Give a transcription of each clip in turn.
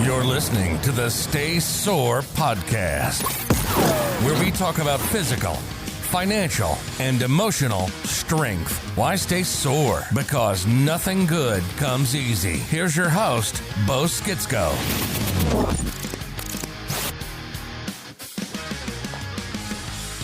You're listening to the Stay Sore podcast, where we talk about physical, financial, and emotional strength. Why stay sore? Because nothing good comes easy. Here's your host, Bo Skitsko.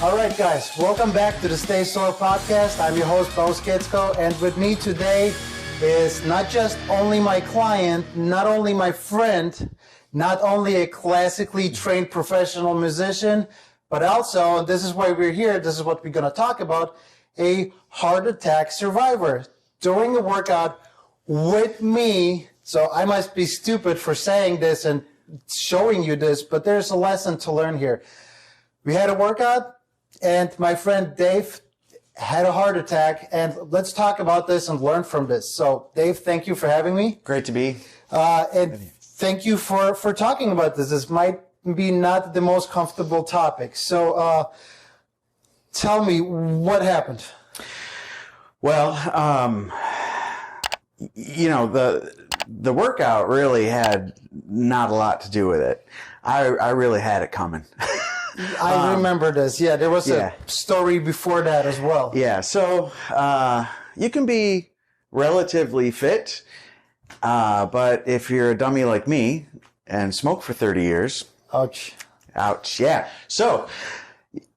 All right, guys, welcome back to the Stay Sore podcast. I'm your host, Bo Skitsko, and with me today is not just only my client, not only my friend, not only a classically trained professional musician, but also, and this is why we're here, this is what we're going to talk about, a heart attack survivor doing a workout with me. So I must be stupid for saying this and showing you this, but there's a lesson to learn here. We had a workout, and my friend Dave had a heart attack, and let's talk about this and learn from this. So, Dave, thank you for having me. Great to be. And thank you for talking about this. This might be not the most comfortable topic. So, tell me, what happened? Well, the workout really had not a lot to do with it. I really had it coming. I remember this. Yeah, there was a story before that as well. Yeah, so you can be relatively fit, but if you're a dummy like me and smoke for 30 years... Ouch. Ouch, yeah. So,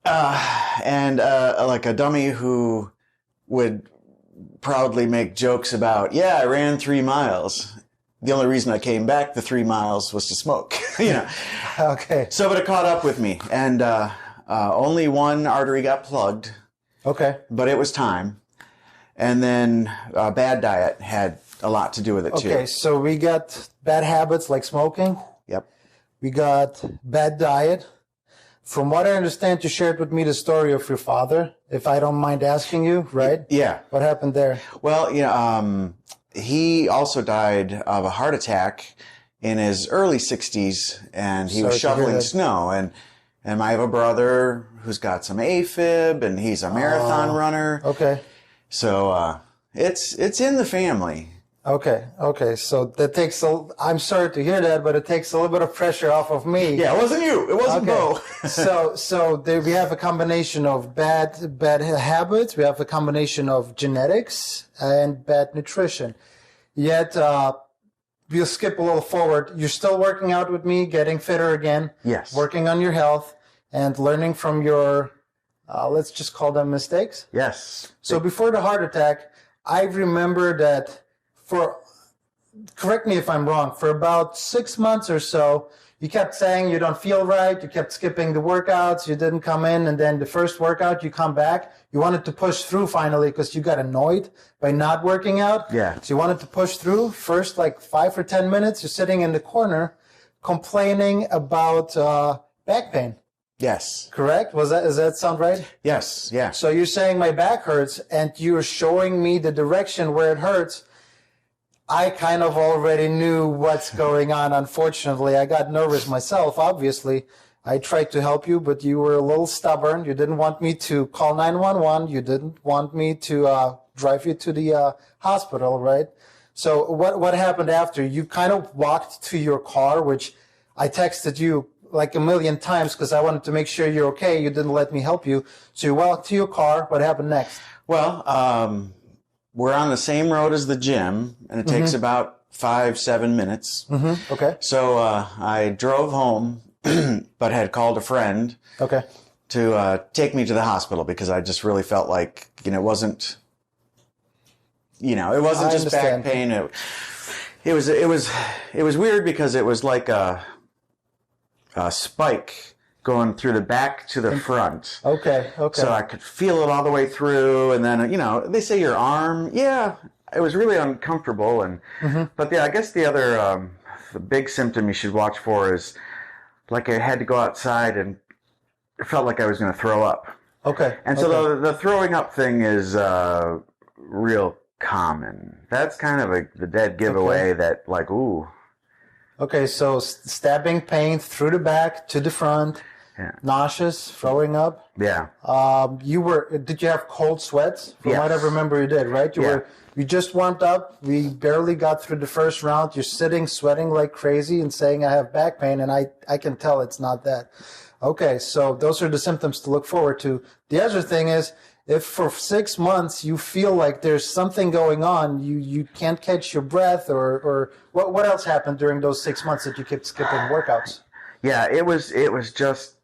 like a dummy who would proudly make jokes about, yeah, I ran 3 miles. The only reason I came back the 3 miles was to smoke, you know. Okay. So, but it caught up with me, and only one artery got plugged. Okay. But it was time. And then bad diet had a lot to do with it, too. Okay, so we got bad habits like smoking. Yep. We got bad diet. From what I understand, you shared with me the story of your father, if I don't mind asking you, right? Yeah. What happened there? Well, he also died of a heart attack in his early 60s, and he was shoveling snow. And I have a brother who's got some AFib, and he's a marathon runner. Okay. So it's in the family. Okay. So that takes I'm sorry to hear that, but it takes a little bit of pressure off of me. Yeah, it wasn't you. It wasn't Bo. So there we have a combination of bad habits. We have a combination of genetics and bad nutrition. Yet, we'll skip a little forward. You're still working out with me, getting fitter again. Yes. Working on your health and learning from your, let's just call them mistakes. Yes. So before the heart attack, I remember that correct me if I'm wrong, for about 6 months or so, you kept saying you don't feel right, you kept skipping the workouts, you didn't come in, and then the first workout, you come back, you wanted to push through finally because you got annoyed by not working out. Yeah. So you wanted to push through. First, like 5 or 10 minutes, you're sitting in the corner complaining about back pain. Yes. Correct? Does that sound right? Yes, yeah. So you're saying my back hurts, and you're showing me the direction where it hurts. I kind of already knew what's going on, unfortunately. I got nervous myself, obviously. I tried to help you, but you were a little stubborn. You didn't want me to call 911. You didn't want me to drive you to the hospital, right? So what happened after? You kind of walked to your car, which I texted you like a million times because I wanted to make sure you're okay. You didn't let me help you. So you walked to your car. What happened next? Well, we're on the same road as the gym, and it takes about 5-7 minutes. Mm-hmm. Okay. So I drove home, but had called a friend to take me to the hospital because I just really felt like, it wasn't just back pain. It was weird because it was like a spike going through the back to the front. Okay. So I could feel it all the way through, and then, they say your arm. Yeah, it was really uncomfortable. And but yeah, I guess the other the big symptom you should watch for is like I had to go outside and it felt like I was going to throw up. Okay. And so the throwing up thing is real common. That's kind of the dead giveaway that like, ooh. Okay, so stabbing pain through the back to the front. nauseous, throwing up. Yeah. Did you have cold sweats? From what I remember, you did, right? You just warmed up. We barely got through the first round. You're sitting, sweating like crazy and saying, I have back pain, and I can tell it's not that. Okay, so those are the symptoms to look forward to. The other thing is, if for 6 months you feel like there's something going on, you can't catch your breath, or what else happened during those 6 months that you kept skipping workouts? Yeah, it was just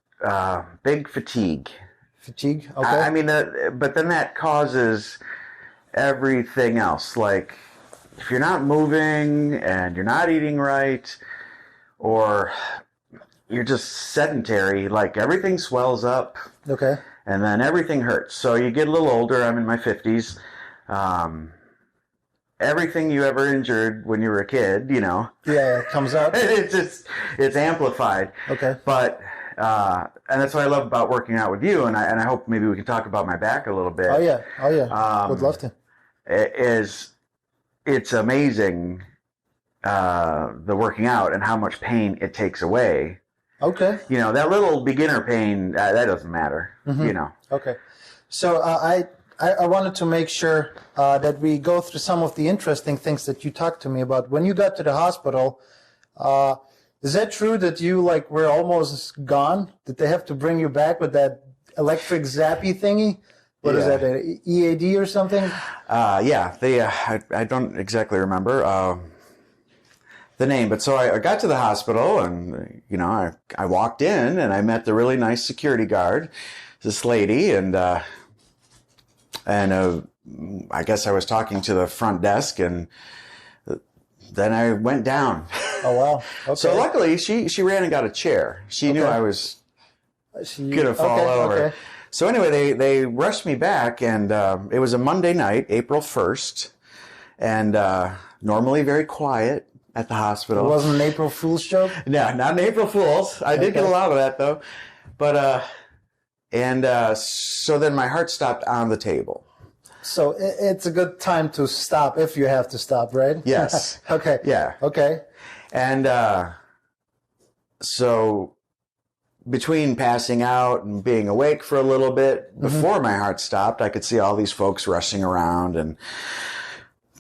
big fatigue. Fatigue? Okay. But then that causes everything else. Like, if you're not moving and you're not eating right, or you're just sedentary, like everything swells up. Okay. And then everything hurts. So you get a little older. I'm in my 50s. Everything you ever injured when you were a kid, Yeah, it comes up. It's amplified. Okay. But and that's what I love about working out with you. And I hope maybe we can talk about my back a little bit. Oh yeah. Would love to. It's amazing the working out and how much pain it takes away. Okay. That little beginner pain, that doesn't matter, Okay. So I wanted to make sure that we go through some of the interesting things that you talked to me about. When you got to the hospital, is that true that you were almost gone? Did they have to bring you back with that electric zappy thingy? What is that, an EAD or something? Yeah. I don't exactly remember the name, but so I got to the hospital, and I walked in and I met the really nice security guard, this lady, and I guess I was talking to the front desk, and then I went down. Oh wow! Okay. So luckily she ran and got a chair. She knew I was gonna fall over. Okay. So anyway, they rushed me back, and it was a Monday night, April 1st, and normally very quiet at the hospital. It wasn't an April Fool's joke? No, not an April Fool's. I did get a lot of that, though. But, so then my heart stopped on the table. So it's a good time to stop if you have to stop, right? Yes. Okay. Yeah. Okay. And so between passing out and being awake for a little bit, before my heart stopped, I could see all these folks rushing around, and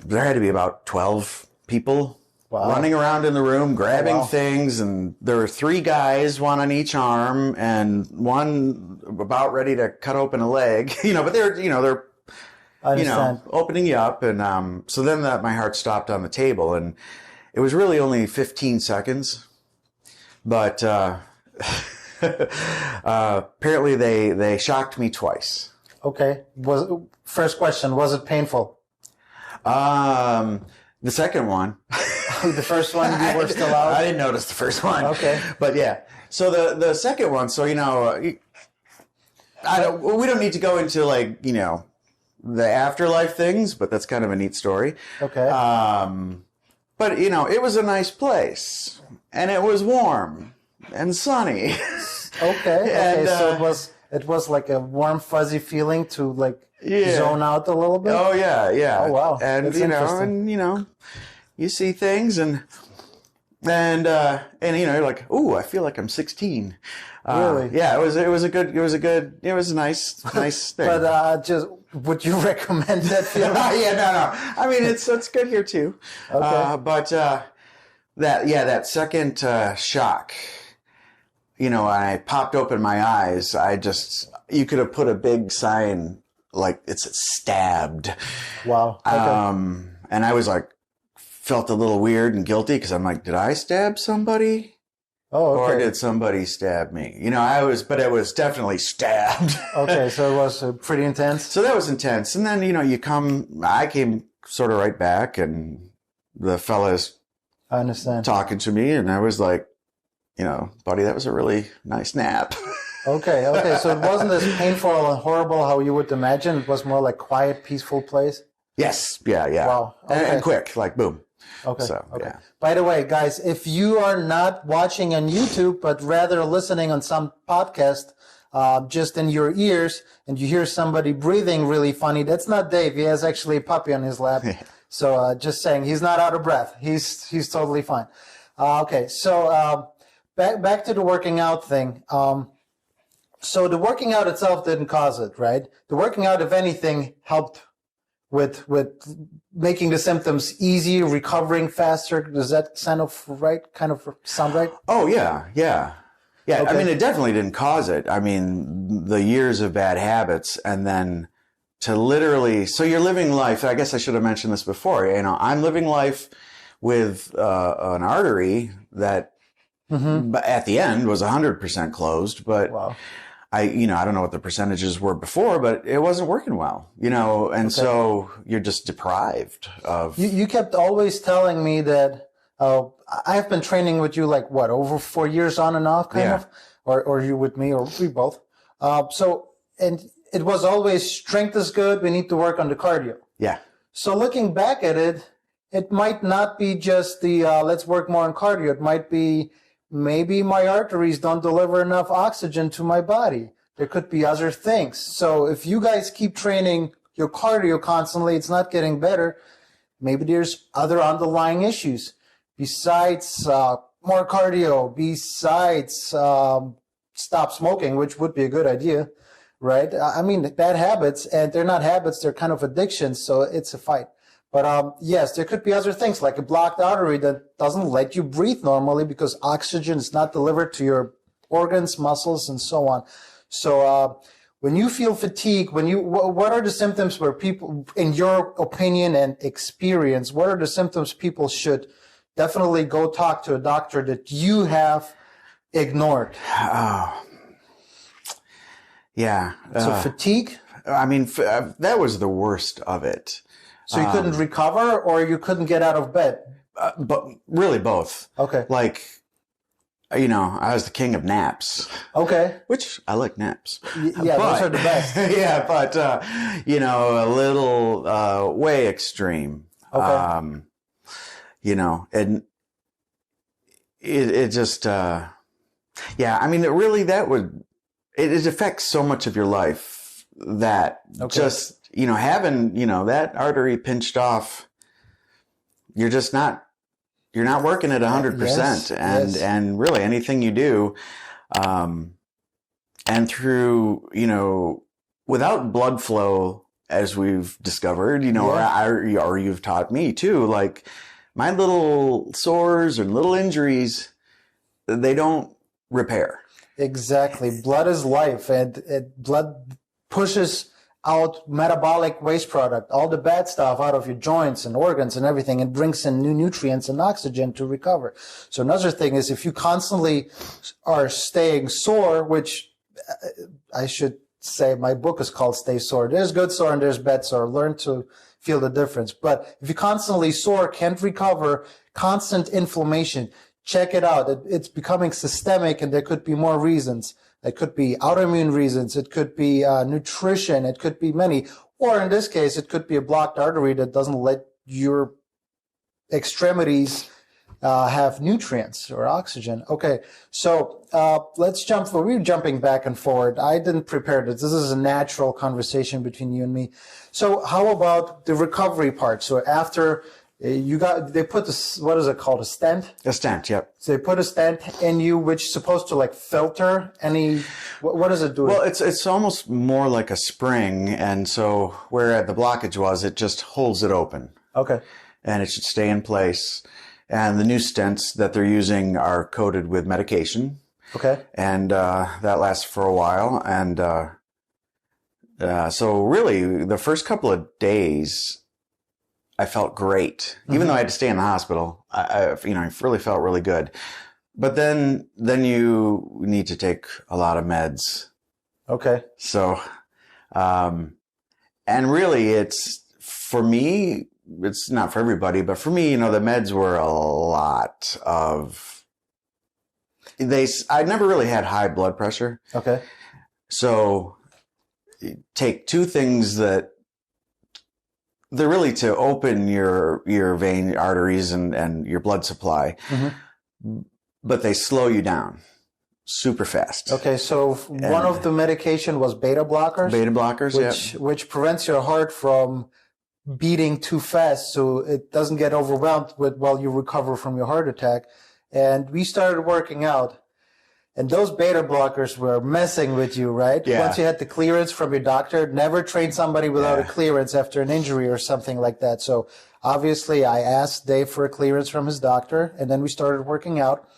there had to be about 12 people running around in the room, grabbing things, and there were 3 guys, one on each arm, and one about ready to cut open a leg. But they're opening you up, and so then my heart stopped on the table, and it was really only 15 seconds, but apparently they shocked me twice. Okay. First question, was it painful? The second one. The first one, you were still out? I didn't notice the first one. Okay. But yeah. So the second one, so, we don't need to go into the afterlife things, but that's kind of a neat story. Okay. But, it was a nice place, and it was warm and sunny. Okay. And, so it was like a warm, fuzzy feeling to zone out a little bit? Oh, yeah. Oh, wow. And, that's interesting. You see things, and you're like, ooh, I feel like I'm 16. Really? Yeah, it was a nice thing. But just, would you recommend that feeling? Yeah, no. I mean, it's good here too. Okay. But that second shock, when I popped open my eyes, you could have put a big sign like it's stabbed. Wow. Okay. And I was felt a little weird and guilty, because I'm like, did I stab somebody? Oh, okay. Or did somebody stab me? But it was definitely stabbed. Okay, so it was pretty intense? So that was intense. And then, I came sort of right back, and the fella's I understand. talking to me, and I was like, buddy, that was a really nice nap. Okay. So it wasn't as painful and horrible how you would imagine. It was more like quiet, peaceful place? Yes. Yeah. Wow. Okay. And quick, boom. Okay. So, okay. Yeah. By the way, guys, if you are not watching on YouTube, but rather listening on some podcast, just in your ears, and you hear somebody breathing really funny, that's not Dave. He has actually a puppy on his lap. So just saying, he's not out of breath. He's totally fine. Okay. So back to the working out thing. So the working out itself didn't cause it, right? The working out, if anything, helped with making the symptoms easy, recovering faster. Does that sound right? Oh, yeah. Yeah. Okay. I mean, it definitely didn't cause it. I mean, the years of bad habits, and then to literally, so you're living life. I guess I should have mentioned this before. I'm living life with an artery that at the end was 100% closed, but wow. I don't know what the percentages were before, but it wasn't working well, and so you're just deprived of. You kept always telling me that, I've been training with you like what, over 4 years on and off kind of, or you with me, or we both. And it was always strength is good. We need to work on the cardio. Yeah. So looking back at it, it might not be just the, let's work more on cardio. It might be, maybe my arteries don't deliver enough oxygen to my body. There could be other things. So if you guys keep training your cardio constantly, it's not getting better. Maybe there's other underlying issues besides more cardio, besides stop smoking, which would be a good idea, right? I mean, bad habits, and they're not habits, they're kind of addictions, so it's a fight. But yes, there could be other things like a blocked artery that doesn't let you breathe normally because oxygen is not delivered to your organs, muscles, and so on. So when you feel fatigue, what are the symptoms where people, in your opinion and experience, what are the symptoms people should definitely go talk to a doctor that you have ignored? Yeah. So fatigue? I mean, that was the worst of it. So you couldn't recover, or you couldn't get out of bed? But really both. Okay. Like, I was the king of naps. Okay. Which I like naps. Yeah, those are the best. Yeah, but, a little way extreme. Okay. And it just, I mean, it affects so much of your life that just, having, that artery pinched off, you're not working at 100%. And really anything you do, and through, without blood flow, as we've discovered, or you've taught me too, like my little sores and little injuries, they don't repair. Exactly. Blood is life, and blood pushes out metabolic waste product, all the bad stuff out of your joints and organs and everything, and brings in new nutrients and oxygen to recover. So another thing is, if you constantly are staying sore, which I should say my book is called Stay Sore. There's good sore and there's bad sore. Learn to feel the difference. But if you constantly sore, can't recover, constant inflammation, check it out. It's becoming systemic, and there could be more reasons. It could be autoimmune reasons. It could be nutrition. It could be many. Or in this case, it could be a blocked artery that doesn't let your extremities have nutrients or oxygen. Okay, so let's jump. We're jumping back and forward. I didn't prepare this. This is a natural conversation between you and me. So how about the recovery part? So after they put this, what is it called? A stent? A stent, yep. So they put a stent in you, which is supposed to like filter any, what does it do? Well, it's almost more like a spring. And so where the blockage was, it just holds it open. Okay. And it should stay in place. And the new stents that they're using are coated with medication. Okay. And that lasts for a while. And so really, the first couple of days, I felt great, even though I had to stay in the hospital. I really felt really good. But then you need to take a lot of meds. Okay. So, and really, it's for me. It's not for everybody, but for me, the meds were a lot of. I never really had high blood pressure. Okay. So, take two things that. They're really to open your vein arteries and your blood supply, but they slow you down super fast. Okay, so one of the medication was beta blockers. Beta blockers, which prevents your heart from beating too fast, so it doesn't get overwhelmed while you recover from your heart attack. And we started working out. And those beta blockers were messing with you, right? Yeah. Once you had the clearance from your doctor, never train somebody without a clearance after an injury or something like that. So obviously I asked Dave for a clearance from his doctor, and then we started working out.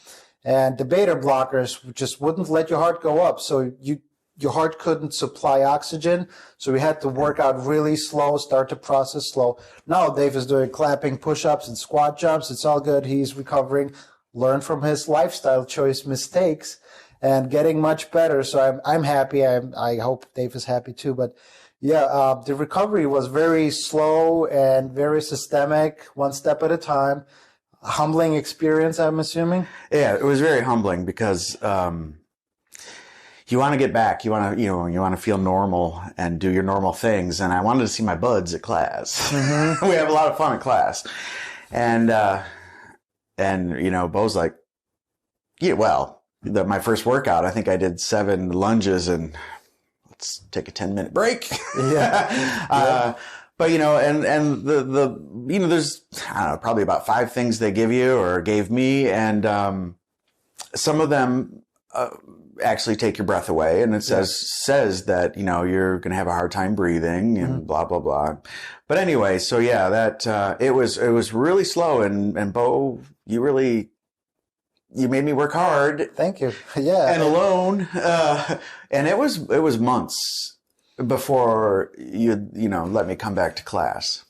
And the beta blockers just wouldn't let your heart go up. So your heart couldn't supply oxygen. So we had to work out really slow, start the process slow. Now Dave is doing clapping push-ups and squat jumps. It's all good. He's recovering, learned from his lifestyle choice mistakes, and getting much better. So I'm happy. I hope Dave is happy too. But yeah, the recovery was very slow and very systemic, one step at a time. A humbling experience, I'm assuming. Yeah, it was very humbling because you want to get back. You want to feel normal and do your normal things. And I wanted to see my buds at class. Mm-hmm. We have a lot of fun at class, and Bo's like, yeah, well. My first workout, I think I did 7 lunges and let's take a 10-minute break. Yeah. But and there's, I don't know, probably about 5 things they give you or gave me, and some of them actually take your breath away, and it says that you're going to have a hard time breathing and blah blah blah. But anyway, so yeah, that it was really slow, and Bo, you made me work hard. Thank you. Yeah. And alone. And it was months before you let me come back to class.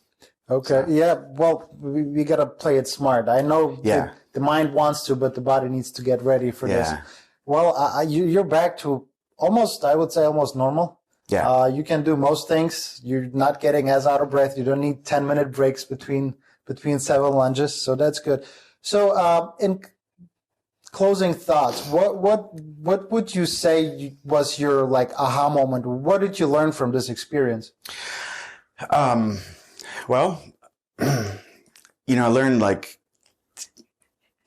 Okay. So. Yeah. Well, we got to play it smart. I know the mind wants to, but the body needs to get ready for this. Well, you're back to almost, I would say, almost normal. Yeah. You can do most things. You're not getting as out of breath. You don't need 10-minute breaks between 7 lunges. So that's good. So, in closing thoughts, what would you say was your aha moment? What did you learn from this experience? Well, I learned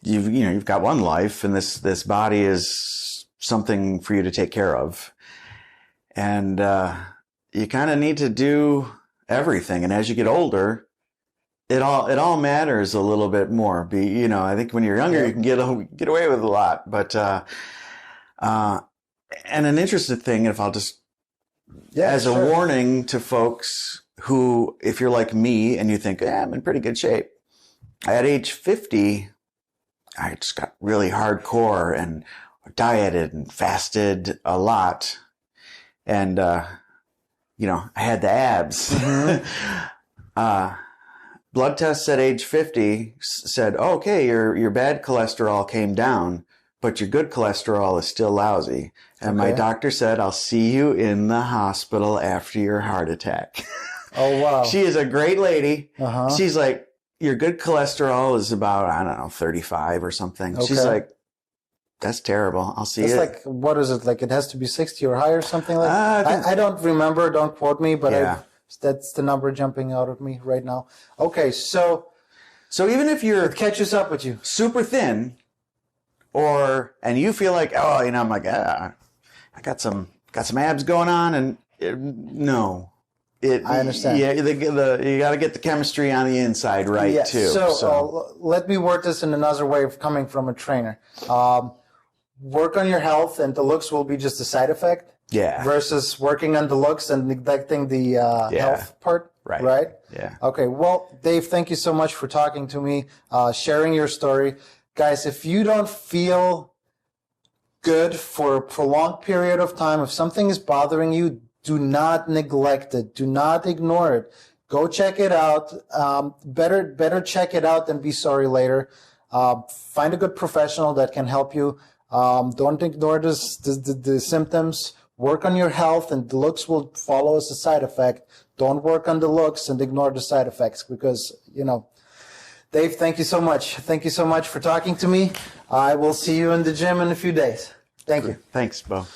you've got one life, and this body is something for you to take care of, and you kind of need to do everything. And as you get older, it all matters a little bit more. I think when you're younger, you can get away with a lot. But and an interesting thing, if I'll just a warning to folks who, if you're like me and you think, I'm in pretty good shape, at age 50, I just got really hardcore and dieted and fasted a lot, and I had the abs. Mm-hmm. Blood tests at age 50 said, okay, your bad cholesterol came down, but your good cholesterol is still lousy. And my doctor said, I'll see you in the hospital after your heart attack. Oh, wow. She is a great lady. Uh-huh. She's like, your good cholesterol is about, I don't know, 35 or something. Okay. She's like, that's terrible. I'll see you. It's what is it? It has to be 60 or higher or something like that? I don't remember. Don't quote me, but that's the number jumping out at me right now. Okay, so even if it catches up with you, super thin, and you feel like, I'm like, I got some abs going on, and no. I understand. Yeah, you got to get the chemistry on the inside right too. So let me word this in another way of coming from a trainer. Work on your health, and the looks will be just a side effect. Yeah. Versus working on the looks and neglecting the health part. Right. Yeah. Okay. Well, Dave, thank you so much for talking to me, sharing your story, guys. If you don't feel good for a prolonged period of time, if something is bothering you, do not neglect it. Do not ignore it. Go check it out. Better check it out than be sorry later. Find a good professional that can help you. Don't ignore the symptoms. Work on your health, and the looks will follow as a side effect. Don't work on the looks and ignore the side effects, because, Dave, thank you so much. Thank you so much for talking to me. I will see you in the gym in a few days. Thank you. Thanks, Bo.